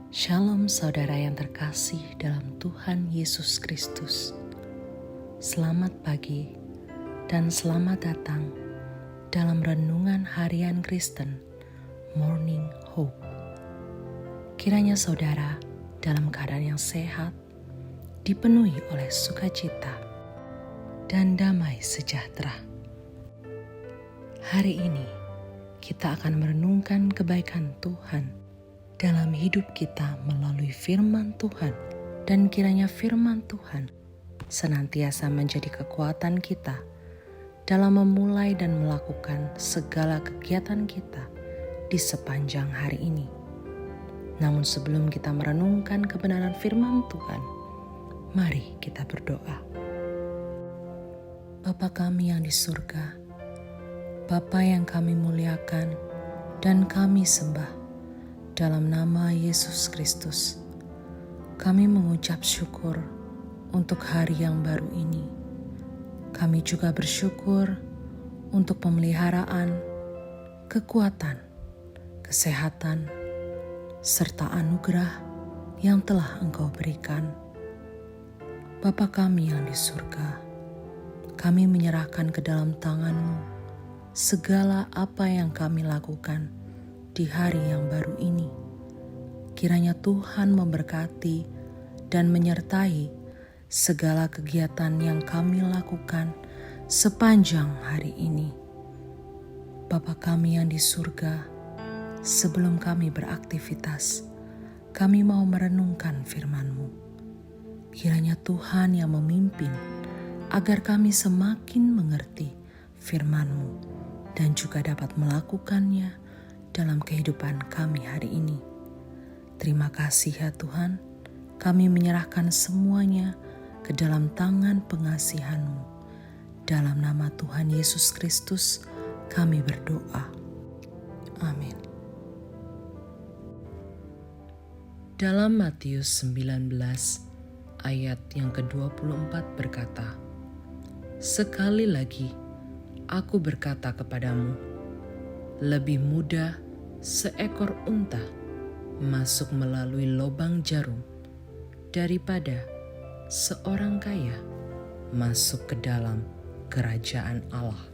Shalom saudara yang terkasih dalam Tuhan Yesus Kristus. Selamat pagi dan selamat datang dalam Renungan Harian Kristen Morning Hope. Kiranya saudara dalam keadaan yang sehat, dipenuhi oleh sukacita dan damai sejahtera. Hari ini kita akan merenungkan kebaikan Tuhan dalam hidup kita melalui firman Tuhan, dan kiranya firman Tuhan senantiasa menjadi kekuatan kita dalam memulai dan melakukan segala kegiatan kita di sepanjang hari ini. Namun sebelum kita merenungkan kebenaran firman Tuhan, mari kita berdoa. Bapa kami yang di surga, Bapa yang kami muliakan dan kami sembah, dalam nama Yesus Kristus, kami mengucap syukur untuk hari yang baru ini. Kami juga bersyukur untuk pemeliharaan, kekuatan, kesehatan, serta anugerah yang telah Engkau berikan. Bapa kami yang di surga, kami menyerahkan ke dalam tangan-Mu segala apa yang kami lakukan di hari yang baru ini. Kiranya Tuhan memberkati dan menyertai segala kegiatan yang kami lakukan sepanjang hari ini. Bapa kami yang di surga, sebelum kami beraktivitas, kami mau merenungkan firman-Mu. Kiranya Tuhan yang memimpin agar kami semakin mengerti firman-Mu dan juga dapat melakukannya dalam kehidupan kami hari ini. Terima kasih ya Tuhan, kami menyerahkan semuanya ke dalam tangan pengasihan-Mu. Dalam nama Tuhan Yesus Kristus kami berdoa. Amin. Dalam Matius 19 ayat yang ke-24 berkata, "Sekali lagi aku berkata kepadamu, lebih mudah seekor unta masuk melalui lubang jarum daripada seorang kaya masuk ke dalam kerajaan Allah."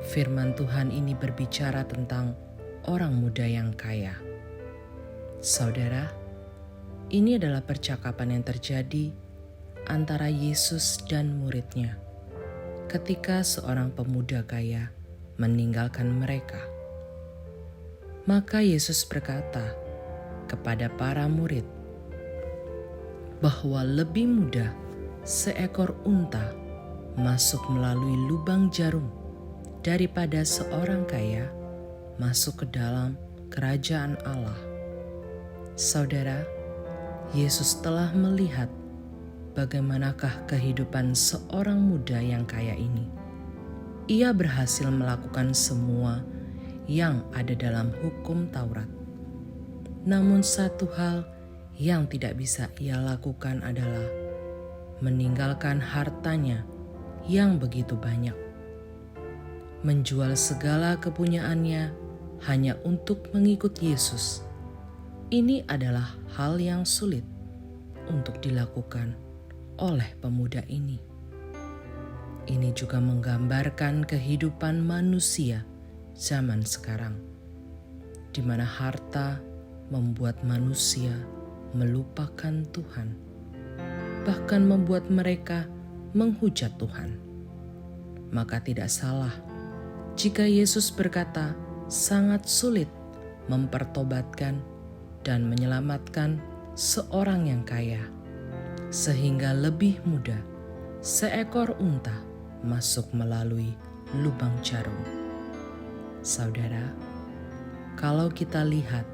Firman Tuhan ini berbicara tentang orang muda yang kaya. Saudara, ini adalah percakapan yang terjadi antara Yesus dan muridnya ketika seorang pemuda kaya meninggalkan mereka. Maka Yesus berkata kepada para murid bahwa lebih mudah seekor unta masuk melalui lubang jarum daripada seorang kaya masuk ke dalam kerajaan Allah. Saudara, Yesus telah melihat bagaimanakah kehidupan seorang muda yang kaya ini. Ia berhasil melakukan semua yang ada dalam hukum Taurat. Namun satu hal yang tidak bisa ia lakukan adalah meninggalkan hartanya yang begitu banyak, menjual segala kepunyaannya hanya untuk mengikut Yesus. Ini adalah hal yang sulit untuk dilakukan oleh pemuda ini. Ini juga menggambarkan kehidupan manusia zaman sekarang, di mana harta membuat manusia melupakan Tuhan, bahkan membuat mereka menghujat Tuhan. Maka tidak salah jika Yesus berkata sangat sulit mempertobatkan dan menyelamatkan seorang yang kaya, sehingga lebih mudah seekor unta masuk melalui lubang jarum. Saudara, kalau kita lihat,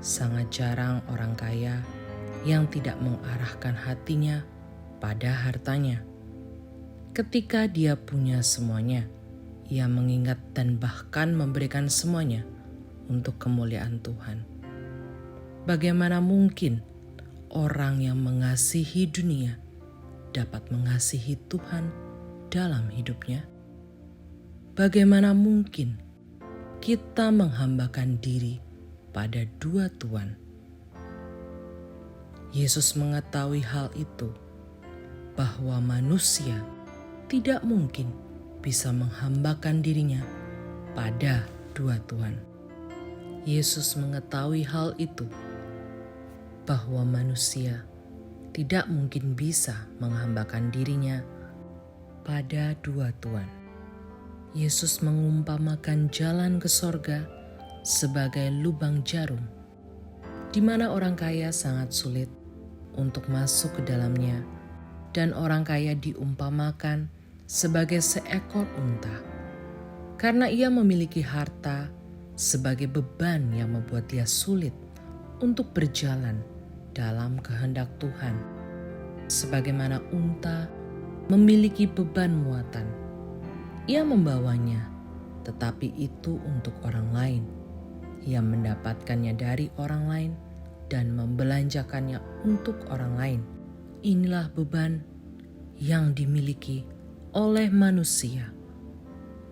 sangat jarang orang kaya yang tidak mengarahkan hatinya pada hartanya. Ketika dia punya semuanya, ia mengingat dan bahkan memberikan semuanya untuk kemuliaan Tuhan. Bagaimana mungkin orang yang mengasihi dunia dapat mengasihi Tuhan dalam hidupnya? Bagaimana mungkin kita menghambakan diri pada dua tuan, Yesus mengetahui hal itu, bahwa manusia tidak mungkin bisa menghambakan dirinya pada dua Tuhan. Yesus mengetahui hal itu, bahwa manusia tidak mungkin bisa menghambakan dirinya pada dua Tuhan. Yesus mengumpamakan jalan ke sorga sebagai lubang jarum, di mana orang kaya sangat sulit untuk masuk ke dalamnya, dan orang kaya diumpamakan sebagai seekor unta, karena ia memiliki harta sebagai beban yang membuat dia sulit untuk berjalan dalam kehendak Tuhan. Sebagaimana unta memiliki beban muatan, ia membawanya, tetapi itu untuk orang lain. Ia mendapatkannya dari orang lain dan membelanjakannya untuk orang lain. Inilah beban yang dimiliki oleh manusia.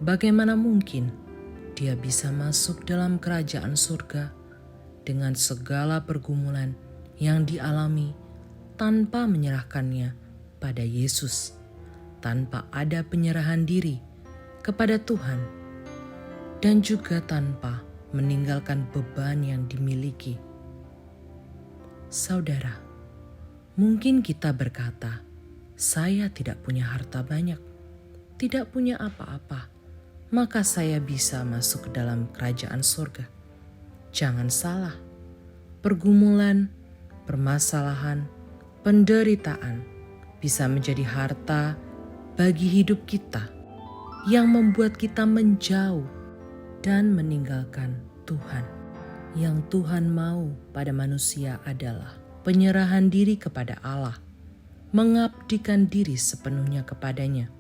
Bagaimana mungkin dia bisa masuk dalam kerajaan surga dengan segala pergumulan yang dialami tanpa menyerahkannya pada Yesus, tanpa ada penyerahan diri kepada Tuhan, dan juga tanpa meninggalkan beban yang dimiliki. Saudara, mungkin kita berkata, "Saya tidak punya harta banyak, tidak punya apa-apa, maka saya bisa masuk ke dalam kerajaan surga." Jangan salah, pergumulan, permasalahan, penderitaan bisa menjadi harta bagi hidup kita yang membuat kita menjauh dan meninggalkan Tuhan. Yang Tuhan mau pada manusia adalah penyerahan diri kepada Allah, mengabdikan diri sepenuhnya kepadanya,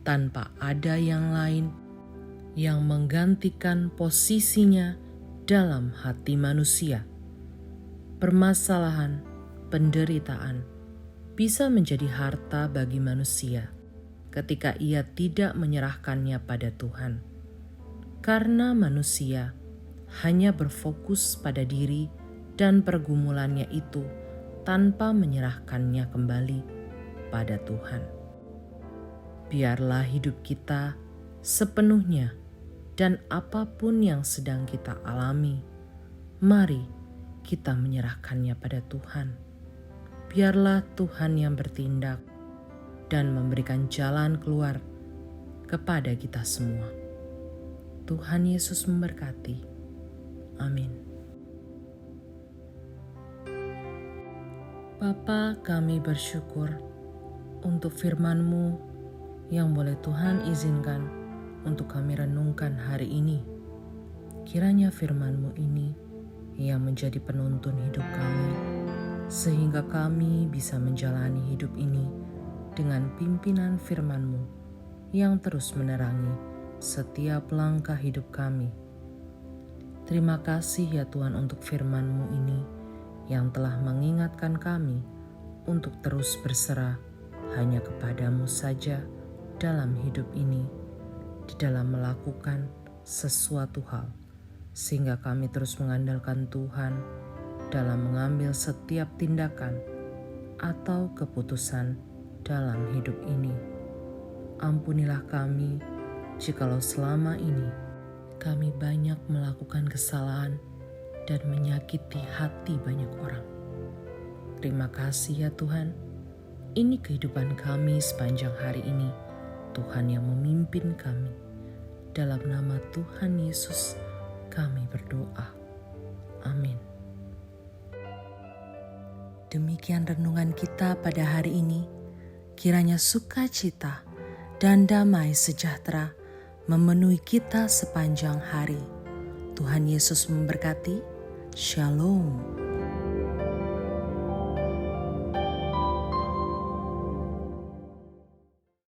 tanpa ada yang lain yang menggantikan posisinya dalam hati manusia. Permasalahan, penderitaan bisa menjadi harta bagi manusia ketika ia tidak menyerahkannya pada Tuhan. Karena manusia hanya berfokus pada diri dan pergumulannya itu tanpa menyerahkannya kembali pada Tuhan. Biarlah hidup kita sepenuhnya dan apapun yang sedang kita alami, mari kita menyerahkannya pada Tuhan. Biarlah Tuhan yang bertindak dan memberikan jalan keluar kepada kita semua. Tuhan Yesus memberkati. Amin. Bapa, kami bersyukur untuk firman-Mu yang boleh Tuhan izinkan untuk kami renungkan hari ini. Kiranya firman-Mu ini yang menjadi penuntun hidup kami, sehingga kami bisa menjalani hidup ini dengan pimpinan firman-Mu yang terus menerangi setiap langkah hidup kami. Terima kasih ya Tuhan untuk firman-Mu ini yang telah mengingatkan kami untuk terus berserah hanya kepadamu saja dalam hidup ini, di dalam melakukan sesuatu hal, sehingga kami terus mengandalkan Tuhan dalam mengambil setiap tindakan atau keputusan dalam hidup ini. Ampunilah kami jikalau selama ini kami banyak melakukan kesalahan dan menyakiti hati banyak orang. Terima kasih ya Tuhan, ini kehidupan kami sepanjang hari ini. Tuhan yang memimpin kami. Dalam nama Tuhan Yesus kami berdoa. Amin. Demikian renungan kita pada hari ini. Kiranya sukacita dan damai sejahtera memenuhi kita sepanjang hari. Tuhan Yesus memberkati. Shalom.